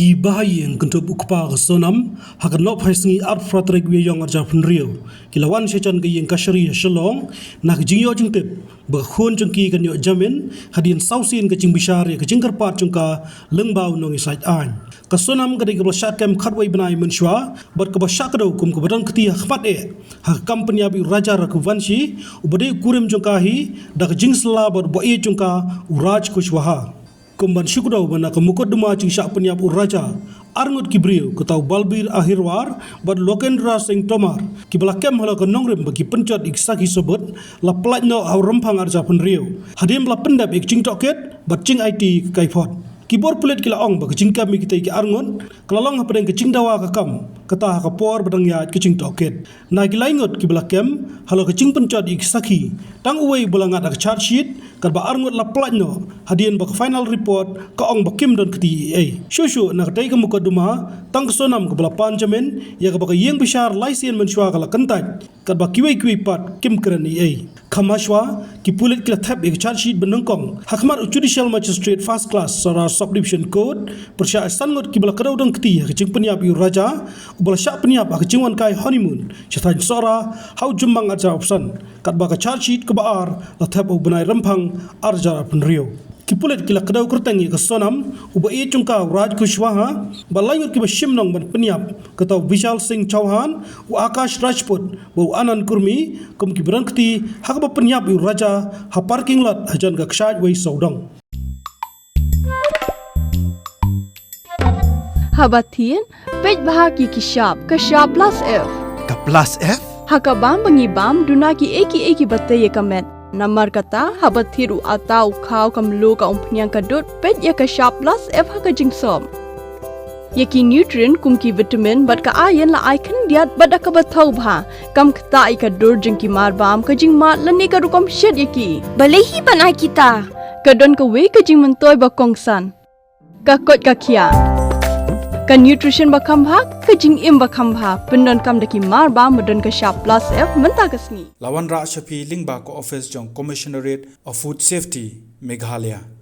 Ki bahayeng kuntup ukpa sonam hakan lop haisngi art fratrek we yong arja punrio kilawan sechan ke yeng kashri shalong nak jingyo jingtip bakhun jungki kan yo jamin hadin sausin ke jing bishare ke jingkar pat jungka lengbau nong isait an kasonam ke de shat kem khatwai banai menshwa bat ke basyak do kum ke badan keti khmat ha company abi raja rak vanshi ubade kurim jungkahi dak jing sla bat bo e jungka uraj kushwaha kumban syukudau bana ke mukaddima cing syak penyap uraja arngut kibriu ke tau balbir akhirwar bad lokendra sing tomar ki balakem hala ke nongrim bagi pencot iksaki sobot la plajno au rempang arja penriu hadim la pendap ik cing toket bad cing IT kaipot kibor pulet kila ong bagi cing kami kita iki arngut kelalong hapadeng ke cing dawa ke kam kata ka por badang ya ke cing toket na gilaingot ki balakem hala ke cing pencot iksaki tang uwei bulangat ak chart sheet karba arngut la plajno hadian bak final report ka ong bakim don keti shushu na katai ka mukaduma tang sonam ka bala panjamin ya ka bak yeng bishar laisien menshwa kala kantat karba kiwei pat kim kran kamashwa ki pulit kila thap ek charge sheet benengkong hakmat judicial magistrate first class sara subdivision code persya sangot ki bala kadau don keti ka cing penyap yu raja ubala syak penyap ka cingwan kai honeymoon chatan sora hau jumbang aja option karba ka charge sheet ka baar la thap benai rempang arja penrio kipulet kila kadau kertangi ke sonam uba e chungka raj kushwaha balayut ki bashim nong ban penyap kata Vishal Singh Chauhan u Akash Rajput bu Anand Kurmi kum ki berangkti hak ba penyap u raja ha parking lot hajan ka kshaj wei saudang Habatin pej bahagi kishap kashap plus F ka plus F hakabam bangibam dunaki eki batay kamet Namar kata habat thiru atau kau kamlu ka umpnyang kadut pet ya ka sharp plus F ka jingsom. Yaki nutrient kum ki vitamin bat ka iron la icon diat bat ka bathau bha kam kta I ka dur jing ki mar bam ka jing mat lani ka rukom shed yaki. Balehi banai kita. Ka don ka we ka jing mentoy ba kongsan. Ka kot ka kia. Ka nutrition ba khambha ka jing im ba khambha pendon kam daki mar bam modon ka sharp plus F menta kasni. Lawan Ra Shafi Lingba ko office jong Commissionerate of Food Safety Meghalaya